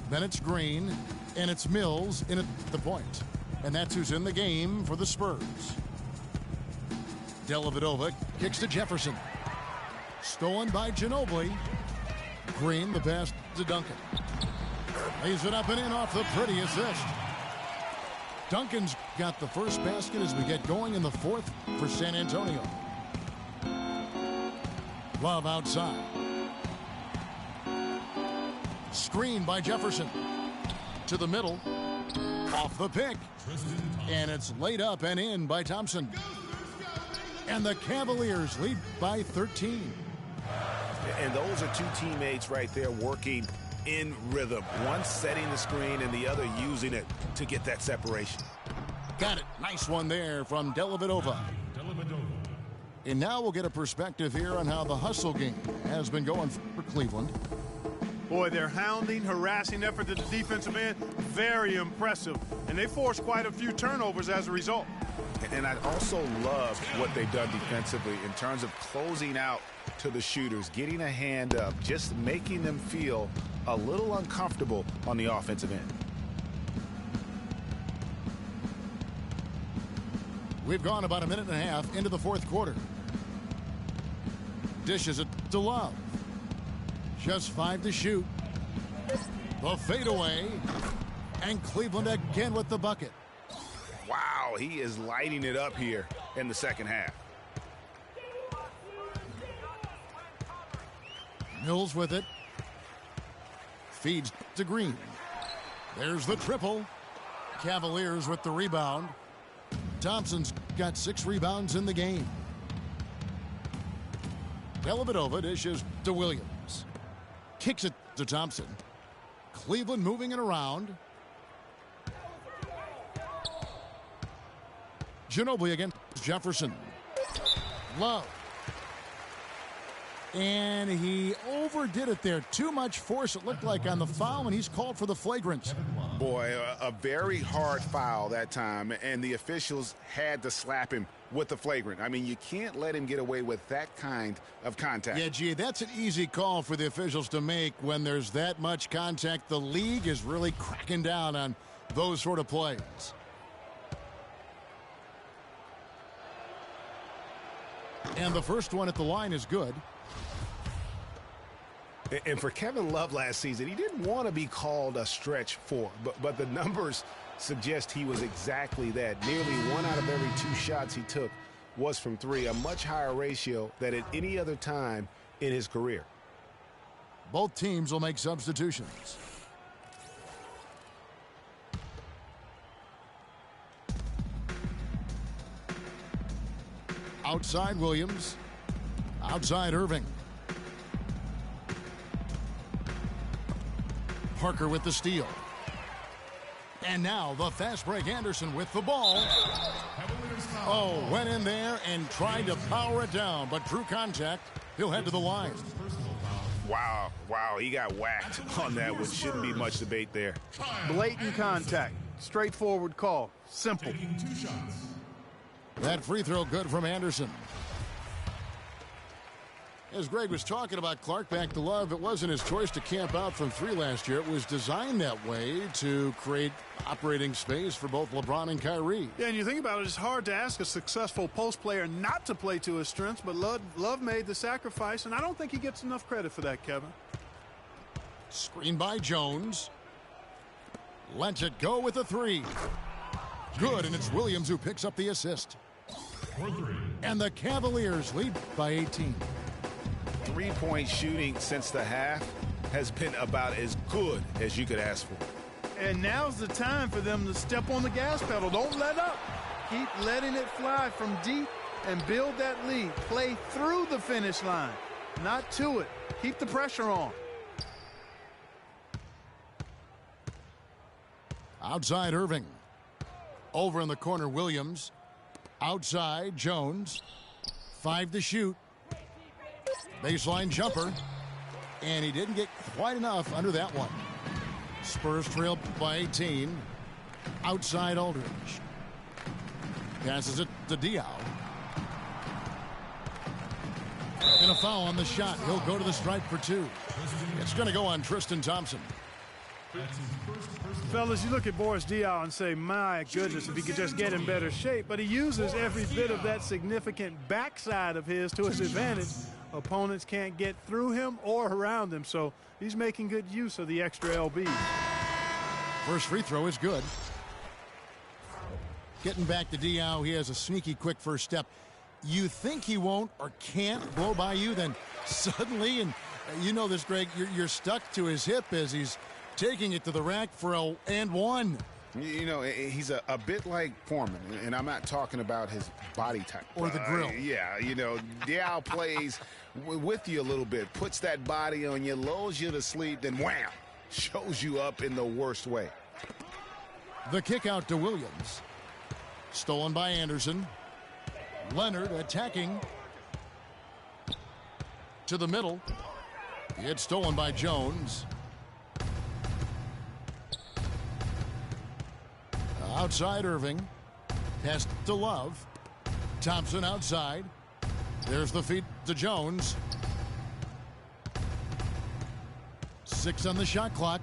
Then it's Green. And it's Mills in at the point. And that's who's in the game for the Spurs. Dellavedova kicks to Jefferson. Stolen by Ginobili. Green, the pass to Duncan. Lays it up and in off the pretty assist. Duncan's got the first basket as we get going in the 4th for San Antonio. Love outside. Screen by Jefferson. To the middle. Off the pick. And it's laid up and in by Thompson. And the Cavaliers lead by 13. And those are 2 teammates right there working in rhythm. One setting the screen and the other using it to get that separation. Got it. Nice one there from Dellavedova. And now we'll get a perspective here on how the hustle game has been going for Cleveland. Boy, their hounding, harassing effort at the defensive end, very impressive. And they forced quite a few turnovers as a result. And I also love what they've done defensively in terms of closing out to the shooters, getting a hand up, just making them feel a little uncomfortable on the offensive end. We've gone about a minute and a half into the 4th quarter. Dishes it to Love. Just 5 to shoot. The fadeaway. And Cleveland again with the bucket. Wow, he is lighting it up here in the second half. Mills with it. Feeds to Green. There's the triple. Cavaliers with the rebound. Thompson's got 6 rebounds in the game. Dellavedova dishes to Williams. Kicks it to Thompson. Cleveland moving it around. Ginobili against Jefferson. Love. And he overdid it there. Too much force, it looked like, on the foul, and he's called for the flagrant. Boy, a very hard foul that time, and the officials had to slap him with the flagrant. I mean, you can't let him get away with that kind of contact. Yeah, gee, that's an easy call for the officials to make when there's that much contact. The league is really cracking down on those sort of plays. And the first one at the line is good. And for Kevin Love last season, he didn't want to be called a stretch 4, but the numbers suggest he was exactly that. Nearly 1 out of every 2 shots he took was from 3, a much higher ratio than at any other time in his career. Both teams will make substitutions. Outside Williams. Outside Irving. Parker with the steal. And now the fast break Anderson with the ball. Oh, went in there and tried to power it down, but drew contact. He'll head to the line. Wow, he got whacked on that, which shouldn't be much debate there. Blatant contact. Straightforward call. Simple. That free throw good from Anderson. As Greg was talking about Clark, back to Love, it wasn't his choice to camp out from 3 last year. It was designed that way to create operating space for both LeBron and Kyrie. Yeah, and you think about it, it's hard to ask a successful post player not to play to his strengths, but Love made the sacrifice, and I don't think he gets enough credit for that, Kevin. Screen by Jones. Lets it go with a 3. Good, and it's Williams who picks up the assist. And the Cavaliers lead by 18. 3-point shooting since the half has been about as good as you could ask for. And now's the time for them to step on the gas pedal. Don't let up. Keep letting it fly from deep and build that lead. Play through the finish line, not to it. Keep the pressure on. Outside Irving. Over in the corner, Williams. Outside, Jones. 5 to shoot. Baseline jumper. And he didn't get quite enough under that one. Spurs trail by 18. Outside Aldridge. Passes it to Diaw. And a foul on the shot. He'll go to the stripe for 2. It's going to go on Tristan Thompson. Fellas, you look at Boris Diaw and say, my goodness, if he could just get in better shape. But he uses every bit of that significant backside of his to his advantage. Opponents can't get through him or around him, so he's making good use of the extra LBs. First free throw is good. Getting back to Diaw, he has a sneaky quick first step. You think he won't or can't blow by you, then suddenly, and you know this, Greg, you're stuck to his hip as he's taking it to the rack for a and 1. You know, he's a bit like Foreman, and I'm not talking about his body type. Or the grill. Yeah, you know, Diaw plays with you a little bit, puts that body on you, lulls you to sleep, then wham, shows you up in the worst way. The kick out to Williams. Stolen by Anderson. Leonard attacking. To the middle. It's stolen by Jones. Outside Irving. Pass to Love. Thompson outside. There's the feed to Jones. 6 on the shot clock.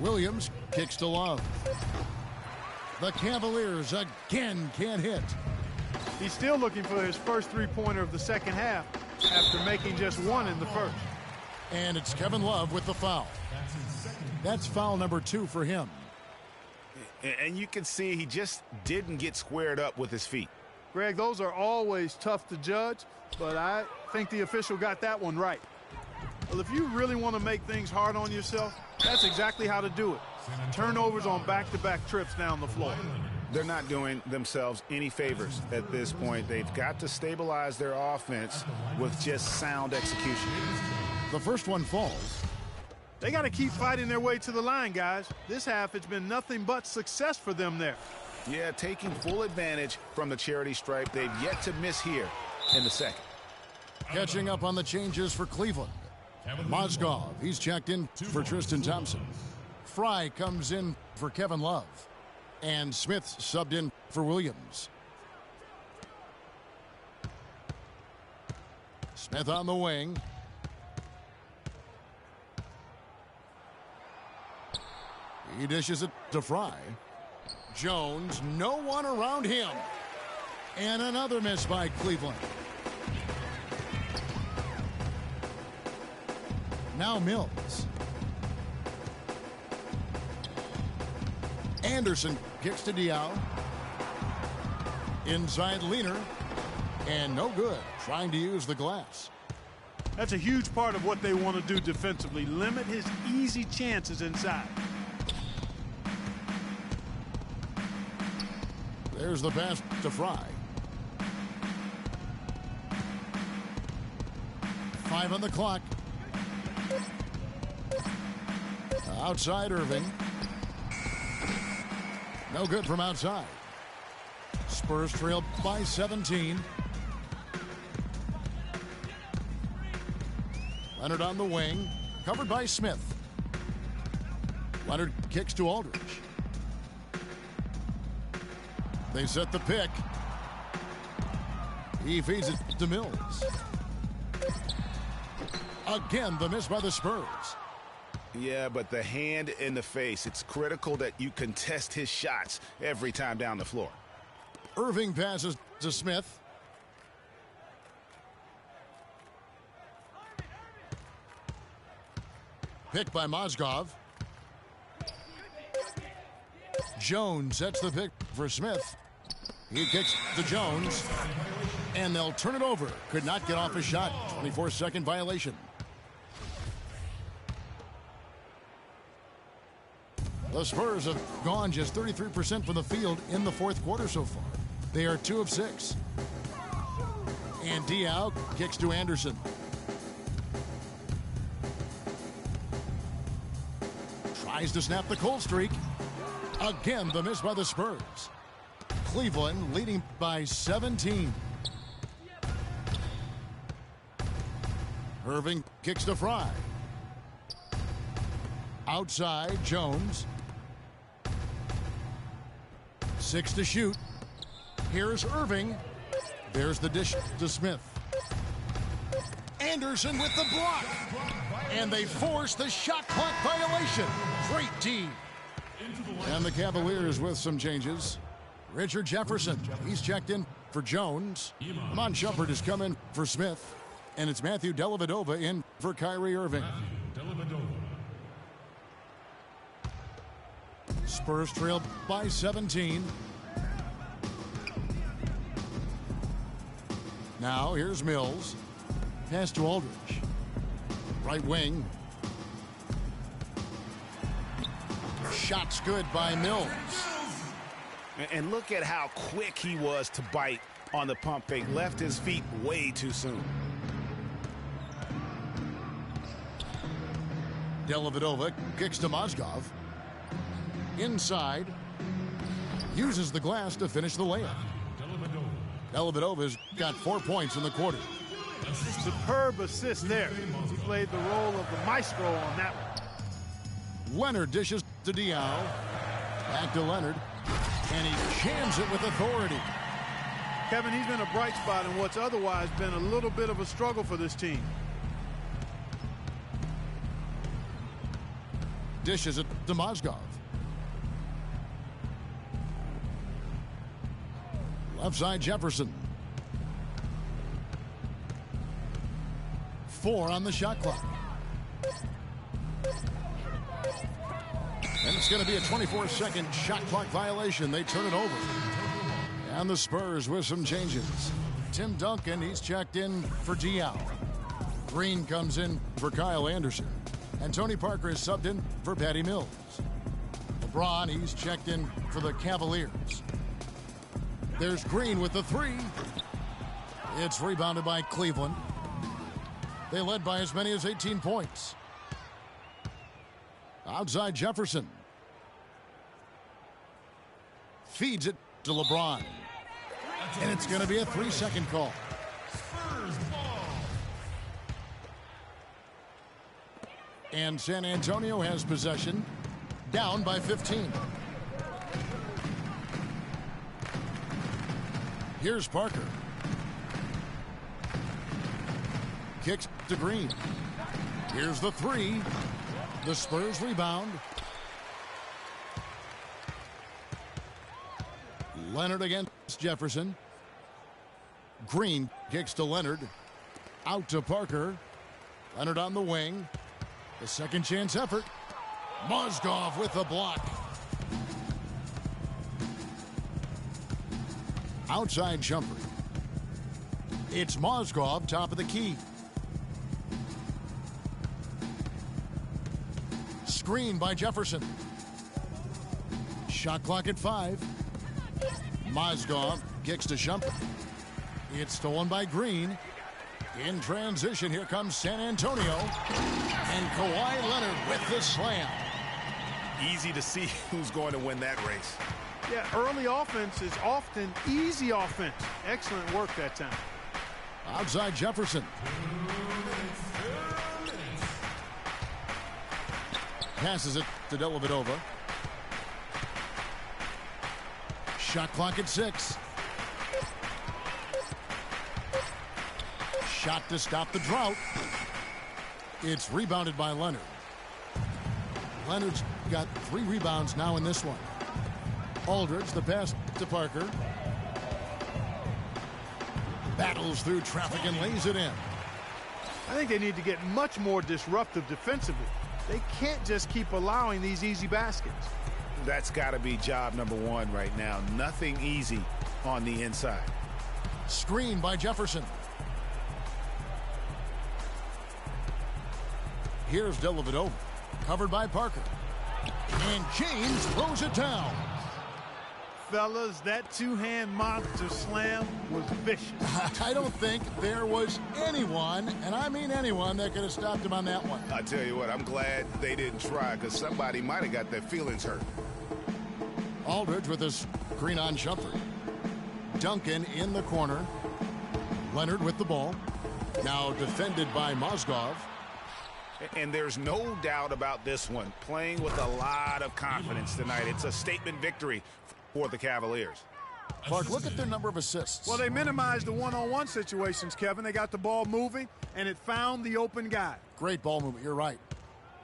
Williams kicks to Love. The Cavaliers again can't hit. He's still looking for his first three-pointer of the second half after making just 1 in the first. And it's Kevin Love with the foul. That's foul number 2 for him. And you can see he just didn't get squared up with his feet. Greg, those are always tough to judge, but I think the official got that one right. Well, if you really want to make things hard on yourself, that's exactly how to do it. Turnovers on back-to-back trips down the floor. They're not doing themselves any favors at this point. They've got to stabilize their offense with just sound execution. The first one falls. They got to keep fighting their way to the line, guys. This half, it's been nothing but success for them there. Yeah, taking full advantage from the charity stripe. They've yet to miss here in the second. Catching up on the changes for Cleveland. Mozgov, he's checked in for Tristan Thompson. Fry comes in for Kevin Love. And Smith subbed in for Williams. Smith on the wing. He dishes it to Fry. Jones, no one around him. And another miss by Cleveland. Now Mills. Anderson kicks to Diaw. Inside Leaner. And no good. Trying to use the glass. That's a huge part of what they want to do defensively. Limit his easy chances inside. There's the pass to Fry. 5 on the clock. Outside Irving. No good from outside. Spurs trail by 17. Leonard on the wing. Covered by Smith. Leonard kicks to Aldridge. They set the pick. He feeds it to Mills. Again, the miss by the Spurs. Yeah, but the hand in the face, it's critical that you contest his shots every time down the floor. Irving passes to Smith. Pick by Mozgov. Jones sets the pick for Smith. He kicks to Jones. And they'll turn it over. Could not get off a shot. 24-second violation. The Spurs have gone just 33% from the field in the fourth quarter so far. They are 2 of 6. And Diaw kicks to Anderson. Tries to snap the cold streak. Again, the miss by the Spurs. Cleveland leading by 17. Irving kicks to Fry. Outside, Jones. 6 to shoot. Here's Irving. There's the dish to Smith. Anderson with the block. And they force the shot clock violation. Great D. And the Cavaliers with some changes. Richard Jefferson, he's checked in for Jones. Amon Shumpert has come in for Smith. And it's Matthew Dellavedova in for Kyrie Irving. Spurs trail by 17. Now here's Mills. Pass to Aldridge. Right wing. Shot's good by Mills. And look at how quick he was to bite on the pump fake. Left his feet way too soon. Dellavedova kicks to Mozgov. Inside. Uses the glass to finish the layup. Dellavedova's got 4 points in the quarter. Superb assist there. He played the role of the maestro on that one. Leonard dishes to Diaw. Back to Leonard. And he jams it with authority. Kevin, he's been a bright spot in what's otherwise been a little bit of a struggle for this team. Dishes it to Mozgov. Left side, Jefferson. 4 on the shot clock. And it's going to be a 24-second shot clock violation. They turn it over. And the Spurs with some changes. Tim Duncan, he's checked in for Diaw. Green comes in for Kyle Anderson. And Tony Parker is subbed in for Patty Mills. LeBron, he's checked in for the Cavaliers. There's Green with the 3. It's rebounded by Cleveland. They led by as many as 18 points. Outside Jefferson. Feeds it to LeBron. And it's going to be a 3-second call. And San Antonio has possession. Down by 15. Here's Parker. Kicks to Green. Here's the 3. The Spurs rebound. Leonard against Jefferson. Green kicks to Leonard. Out to Parker. Leonard on the wing. The second chance effort. Mozgov with the block. Outside jumper. It's Mozgov, top of the key. Screen by Jefferson. Shot clock at 5. Mozgov kicks to Shumpert. It's stolen by Green. In transition, here comes San Antonio. And Kawhi Leonard with the slam. Easy to see who's going to win that race. Yeah, early offense is often easy offense. Excellent work that time. Outside Jefferson. Passes it to Dellavedova. Shot clock at 6. Shot to stop the drought. It's rebounded by Leonard. Leonard's got 3 rebounds now in this one. Aldridge, the pass to Parker. Battles through traffic and lays it in. I think they need to get much more disruptive defensively. They can't just keep allowing these easy baskets. That's got to be job number 1 right now. Nothing easy on the inside. Screen by Jefferson. Here's Dellavedova, covered by Parker. And James throws it down. Fellas, that two-hand monster slam was vicious. I don't think there was anyone, and I mean anyone, that could have stopped him on that one. I tell you what, I'm glad they didn't try, because somebody might have got their feelings hurt. Aldridge with his screen on Shumpert. Duncan in the corner. Leonard with the ball. Now defended by Mozgov. And there's no doubt about this one. Playing with a lot of confidence tonight. It's a statement victory for the Cavaliers. Clark, look at their number of assists. Well, they minimized the one-on-one situations, Kevin. They got the ball moving, and it found the open guy. Great ball movement. You're right.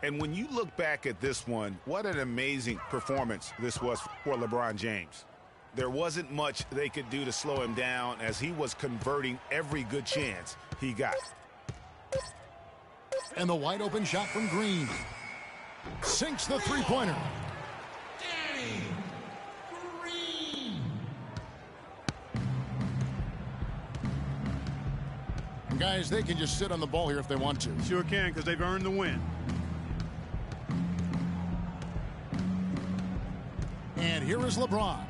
And when you look back at this one, what an amazing performance this was for LeBron James. There wasn't much they could do to slow him down as he was converting every good chance he got. And the wide open shot from Green. Sinks the three-pointer. Danny Green. And guys, they can just sit on the ball here if they want to. Sure can, because they've earned the win. And here is LeBron.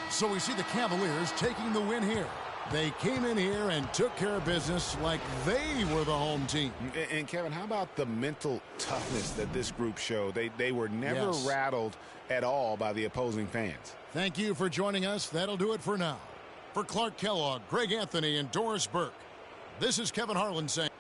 So we see the Cavaliers taking the win here. They came in here and took care of business like they were the home team. And Kevin, how about the mental toughness that this group showed? They were never rattled at all by the opposing fans. Thank you for joining us. That'll do it for now. For Clark Kellogg, Greg Anthony, and Doris Burke, this is Kevin Harlan saying